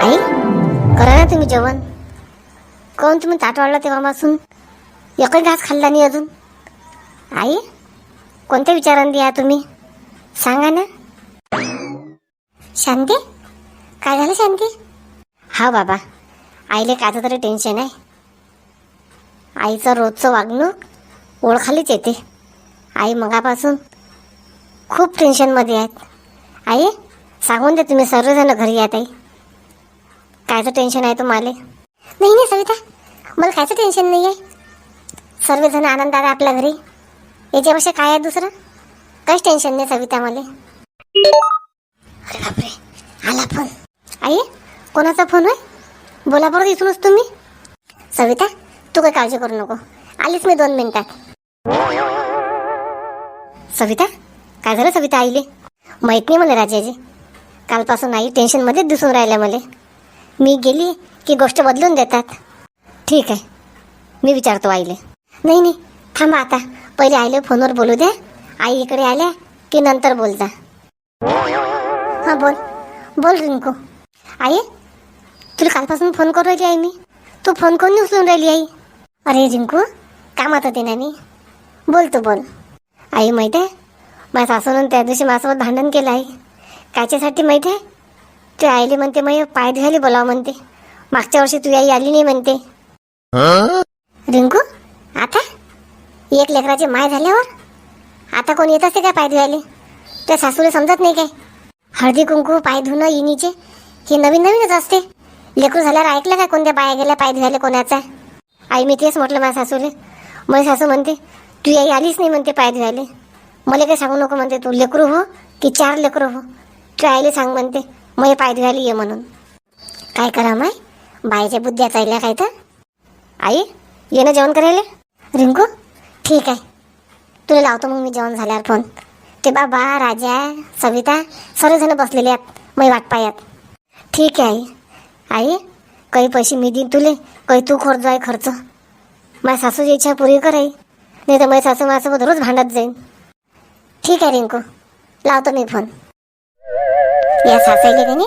आई, करा ना तुम्ही जेवण. कोण तुम्ही ताट वाढला तेव्हापासून एकही घास खाल्ला नाही अजून. आई, कोणत्या विचारांनी या तुम्ही, सांगा ना. शांती, काय झालं शांती? हा बाबा, आईले कायचं तरी टेन्शन आहे. आईचं रोजचं वागणूक ओळखालीच येते. आई मगापासून खूप टेन्शनमध्ये आहेत. आई, सांगून दे तुम्ही सर्वजण घरी यात. आई, कायचं टेन्शन आहे तुम्हाला? नाही नाही सविता, मला कायचं टेन्शन नाही आहे. सर्वजण आनंदात आहे आपल्या घरी, याच्यापेक्षा काय आहे दुसरं? काहीच टेन्शन नाही सविता मला. अरे बापरे, आला फोन. आई, कोणाचा फोन आहे? बोला बरं इथूनच तुम्ही. सविता, तू काही काळजी करू नको, आलीच मी 2 मिनिटात. सविता, काय झालं सविता आईले? माहीत नाही मला राजाजी. कालपासून आई टेन्शनमध्येच दिसून राहिल्या मला. मी गेली की गोष्ट बदलून देतात. ठीक आहे, मी विचारतो आईले. नाही नाही, थांबा आता, पहिले आईले फोनवर बोलू द्या. आई इकडे आल्या की नंतर बोलता. हां बोल बोल रिंकू. आई, तुला कालपासून फोन करू राहिली आई मी, तू फोन कोण उचलून राहिली आई? अरे रिंकू, कामात होते ना मी. बोल तू बोल. आई माहीत आहे, माझ्या सासूनं त्या दिवशी माझ्यासोबत भांडण केलं आहे. कायच्यासाठी माहीत आहे? ते आईले म्हणते मग पाय धुवायला बोलावं म्हणते. मागच्या वर्षी तू आई आली नाही म्हणते. रिंकू, आता एक लेकराची माय झाल्यावर आता कोण येत असते काय पाय धुवायले? त्या सासूला समजत नाही काय? हळदी कुंकू पाय धुणं इनीचे हे नवीन नवीनच असते. लेकरू झाल्यावर ऐकलं काय कोणत्या बाया गेल्या पाय धुवायला कोणाचा? आई, मी तेच म्हटलं माझ्या सासूले. माझी सासू म्हणते तू आई आलीच नाही म्हणते पाय धुवायला. मला काही सांगू नको म्हणते, तू लेकरू हो की 4 लेकरू हो, तू आईले सांग म्हणते मग पाय धुवायला ये म्हणून. काय करा माय, बाईच्या बुद्ध्या चालल्या काय तर. आई, ये ना जेवण करायला. रिंकू, ठीक आहे, तुला लावतो मग मी जेवण झाल्यावर फोन. ते बाबा, राजा, सविता सर्वजण बसलेले आहेत, मी वाट पाहत. ठीक आहे आई. आई, काही पैसे मी देईन तुले, काही तू खर्च आहे खर्च. माझ्या सासूची इच्छा पुरी कर आई, नाही तर माझी सासू माझ्यासोबत रोज भांडत जाईन. ठीक आहे रिंकू, लावतो मी फोन. या सासायले का नाही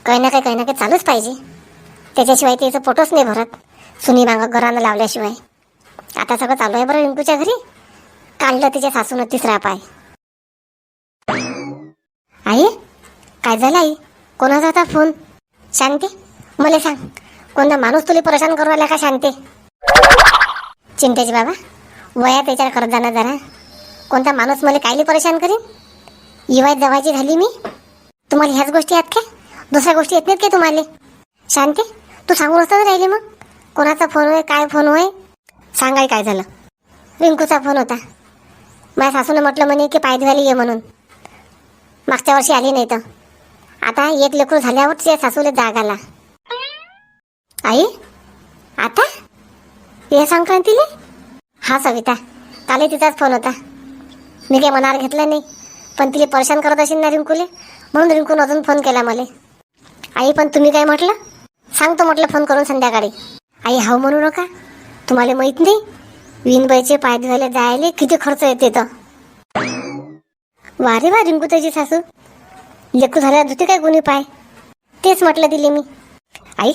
काही ना काही चालूच पाहिजे, त्याच्याशिवाय त्याचं पोटच नाही भरत. सुनी मागं घरानं लावल्याशिवाय. आता सगळं चालू आहे बरं रिंकूच्या घरी. काढलं तिच्या सासूनं 3रा पाय. आई, काय झालं आई? कोणाचा होता फोन? शांती, मला सांग, कोणता माणूस तुला परेशान करू आला का शांती? चिंतेचे बाबा, वया त्याच्यावर करत जाणार जरा. कोणता माणूस मला कायले परेशान करीन? इवाय जवायची झाली मी. तुम्हाला ह्याच गोष्टी आहेत का? दुसऱ्या गोष्टी येत नाहीत का तुम्हाला? शांती, तू सांगून असतं राहिले मग कोणाचा फोन होय, काय फोन होय? सांगाय काय झालं? रिंकूचा फोन होता. माझ्या सासूनं म्हटलं म्हणे की पाय धुवायला ये म्हणून. मागच्या वर्षी आली नाही तर आता एक लेकरू झाल्यावर तिच्या सासूला जाग आला. आई, आता या संक्रांतीले? हा सविता, कालही तिचाच फोन होता. मी काही मनावर घेतलं नाही, पण तिला परेशान करत असेल ना रिंकूले, म्हणून रिंकून अजून फोन केला मला. आई, पण तुम्ही काय म्हटलं? सांगतो म्हटलं फोन करून संध्याकाळी. आई, हाव म्हणू नका, तुम्हाला माहीत नाही विनबाईचे पाय धुवायला जायले किती खर्च येते तर. वारे वा रिंकू त्याची सासू, लेकरू झाल्यावर धुते काय कोणी पाय? तेच म्हटलं दिले मी. आई,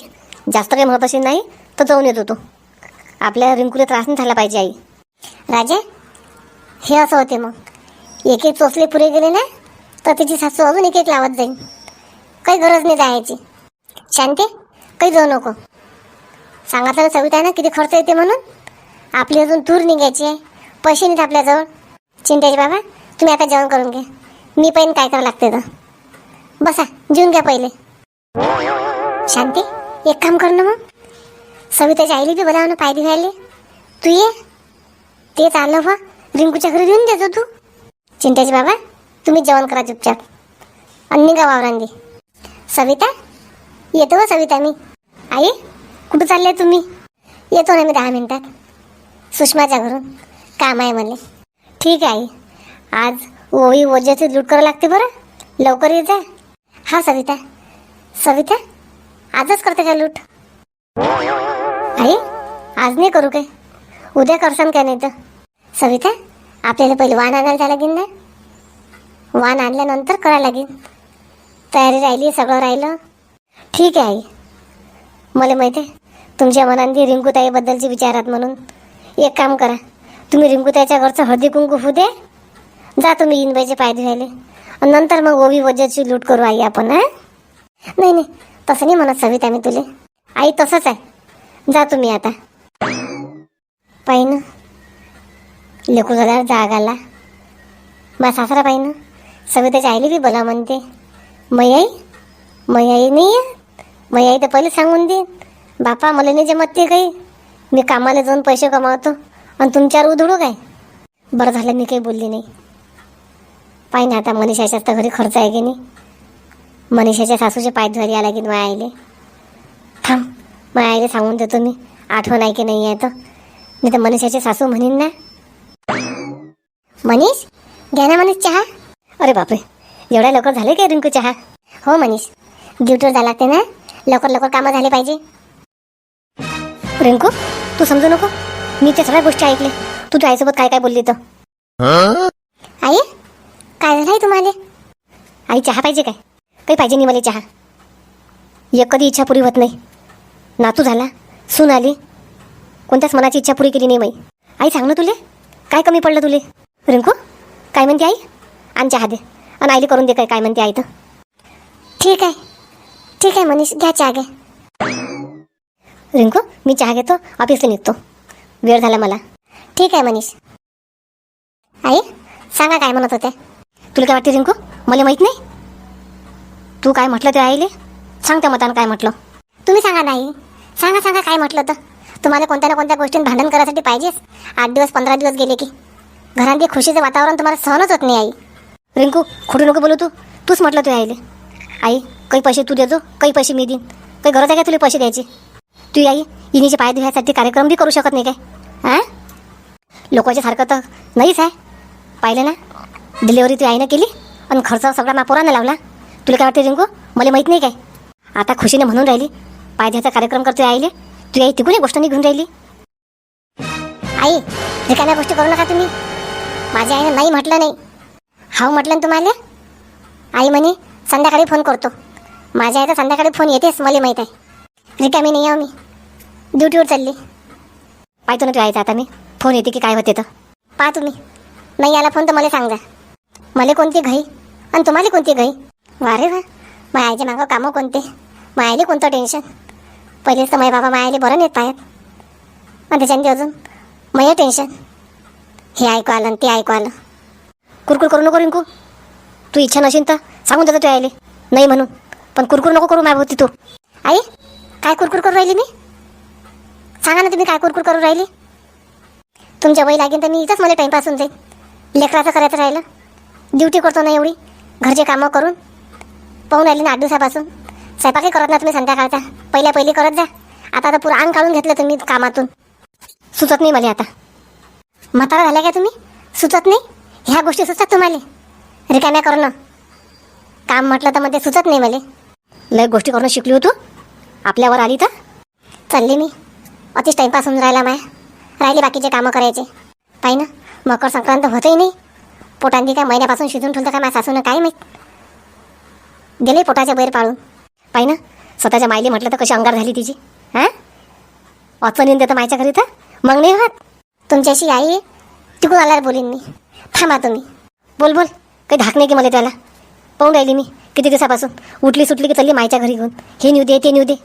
जास्त काही म्हणत असेल नाही तर जाऊन येतो तू. आपल्या रिंकूला त्रास नाही झाला पाहिजे. आई, राजा, हे असं होते मग एक एक चोचले पुरे गेले ना तर तिची सासू अजून एक लावत जाईल. काही गरज नाही जायची. शांती, काही जाऊ नको. सांगितलं सविता ना किती खर्च येते म्हणून. आपली अजून तूर निघायची आहे, पैसे नाहीत आपल्याजवळ. चिंतेचे बाबा, तुम्ही आता जेवण करून घ्या, मी पण काय करावं लागते तर. बसा, जेवून घ्या पहिले. शांती, एक काम कर ना मग, सविताच्या आईली बी बोलावं ना पाय धुवायले. तू ये, तेच आलं वा रिंकूच्या घरी देऊन देतो तू. चिंतेचे बाबा, तुम्ही जेवण करा चुपचाप आणि निघा वावरांनी. सविता, येतो व सविता मी. आई, कुठं चालले तुम्ही? येतो ना मी 10 मिनिटात. सुषमाच्या घरून काम आहे मला. ठीक आहे आई, आज ओळी ओझ्याची लूट करावं लागते बरं, लवकर ये जा. हा सविता. सविता, आजच करते का लूट? आई, आज नाही करू काय, उद्या करसान काय? नाही तर सविता, आपल्याला पहिले वाण आणायला जायला लागेल ना. वाण आणल्यानंतर करायला लागेल. तयारी राहिली, सगळं राहिलं. ठीक आहे आई, मला माहिती आहे तुमच्या मनात रिंकूताईबद्दलचे विचारात म्हणून. एक काम करा, तुम्ही रिंकूताईच्या घरचं हळदी कुंकू होऊ दे, जा तुम्ही इनबाईचे पाय धुवायले, आणि नंतर मग ओवी वजाची लूट करू आई आपण. हां नाही नाही, तसं नाही म्हणत सविता मी तुले. आई तसंच आहे, जा तुम्ही आता. पाहिनं लेकरू झाल्यावर जाग आला. मा सासरा पाहिनं सविताच्या आईली बी बोला म्हणते. आई नाही आहे. आई तर पहिले सांगून दे, बापा मला नाही जमत ते काही, मी कामाला जाऊन पैसे कमावतो आणि तुमच्यावर उधळू काय. बरं झालं मी काही बोलली नाही. पाहिजे आता मनीषाच्याच तर घरी खर्च आहे की नाही. मनीषाच्या सासूचे पाय धुवायला आला की माझ्या आईले. थांब, माझ्या आईले सांगून देतो मी, आठवण आहे की नाही आहे तर. मी तर मनीषाची सासू म्हणीन ना. मनीष घ्या ना मनीष चहा. अरे बापरे, एवढ्या लवकर झाले काय रिंकू चहा? हो मनीष, ड्युटीवर जायला लागते ना, लवकर लवकर कामं झाले पाहिजे. रिंकू तू समजू नको, मी त्या सगळ्या गोष्टी ऐकल्या. तू आईसोबत काय काय बोलली तर. आई काय झालं आहे तुम्हाला? आई चहा पाहिजे काय? काही पाहिजे नाही मला चहा. एक कधी इच्छा पुरी होत नाही. नातू झाला, सून आली, कोणत्याच मनाची इच्छा पुरी केली नाही माई. आई सांग ना, तुले काय कमी पडलं तुले? रिंकू काय म्हणते आई? आण चहा दे, आणि आईले करून दे काय म्हणते आई तर. ठीक आहे मनीष, घ्या चहा घ्या. रिंकू मी चहा घेतो, ऑफिसला निघतो, वेळ झाला मला. ठीक आहे मनीष. आई सांगा काय म्हणत होत्या? तुला काय वाटते रिंकू, मला माहीत नाही? तू काय म्हटलं ते आईले सांग, त्या मतानं काय म्हटलं. तुम्ही सांगा नाही, सांगा काय म्हटलं तर. तुम्हाला कोणत्या ना कोणत्या गोष्टीत भांडण करायसाठी पाहिजेच. 8 दिवस 15 दिवस गेले की घरात ते खुशीचं वातावरण तुम्हाला सहनच होत नाही. आई रिंकू खोटू नको बोलू, तूच म्हटलं तू आईले. आई काही पैसे तू देजो, काही पैसे मी देईन, काही गरज आहे का तुला पैसे द्यायची? तू आई इनीचे पाय धुवायसाठी कार्यक्रम बी करू शकत नाही काय? हां लोकांच्या सारखं तर नाहीच आहे. पाहिलं ना, डिलेवरी तू आईनं केली आणि खर्च सगळा मा पोरानं लावला. तुला काय वाटते रिंकू, मला माहीत नाही काय? आता खुशीने म्हणून राहिली पाय धुवायचा कार्यक्रम करतोय आईले, तू आई तिकडून गोष्ट नाही घेऊन राहिली. आई रिकाम्या गोष्टी करू नका तुम्ही. माझ्या आईनं नाही म्हटलं नाही, हाव म्हटलं ना तुम्हाला. आई म्हणे संध्याकाळी फोन करतो. माझ्या आई तर संध्याकाळी फोन येतेच, मला माहीत आहे. रिकामी नाही आहो मी, ड्युटीवर चालली. पाहतो ना तू आईचा आता मी, फोन येते की काय होते तर. पहा तुम्ही, नाही आला फोन तर मला सांगा. मला कोणती घाई आणि तुम्हाला कोणती घाई? वा रे वा, माझ्या आईच्या मागं कामं कोणते, माझ्या आईले कोणतं टेन्शन. पहिलेच तर माझ्या बाबा माझ्या आईले बरं नेत पाहत, आणि त्याच्याने अजून माझं टेन्शन. हे ऐकू आलं आणि ते ऐकू आलं. कुरकुर करू नको रिंकू, तू इच्छा नसेल तर सांगून देतो तू आईले नाही म्हणून, पण कुरकुर नको करू माझ्या भोवती तू. आई काय कुरकुर करू राहिली मी? सांगा ना तुम्ही काय कुरकुर करू राहिली? तुमच्या वय लागेल तर मी इथंच मला टाईमपास होऊन जाईल. लेकराचं करायचं राहिलं, ड्युटी करतो ना एवढी, घरचे कामं करून पाहून राहिले ना 8 दिवसापासून. स्वयंपाकही करत ना तुम्ही संध्याकाळचा, पहिली करत जा. आता पुरं अंग काढून घेतलं तुम्ही कामातून. सुचत नाही मला आता. म्हातारा झाल्या काय तुम्ही? सुचत नाही ह्या गोष्टी? सुचतात तुम्हाला रिकाम्या करणं काम म्हटलं तर मध्ये सुचत नाही मला. लय गोष्टी करणं शिकली होतो, आपल्यावर आली तर चालली मी. अतिच टाईमपास होऊन राहिला माया. राहिले बाकीचे कामं करायचे. पाहि ना, मकर संक्रांत होतही नाही. पोटांनी काय महिन्यापासून शिजून ठेवलं काय माझ्या सासूनं काय माहीत. गेले पोटाच्या बाहेर पाळून. पाहि ना, स्वतःच्या मायले म्हटलं तर कशी अंगार झाली तिची. हां अडचणीन देतं मायच्या घरी तर मग नाही होत. तुमच्याशी आई तिकडून आल्यावर बोलीन मी. थांबा तुम्ही. बोल काही धाक नाही की मला त्याला. पाहून राहिली मी किती दिवसापासून. उठली सुटली की चालली मायच्या घरी घेऊन. हे नेऊ दे ते नेऊ दे.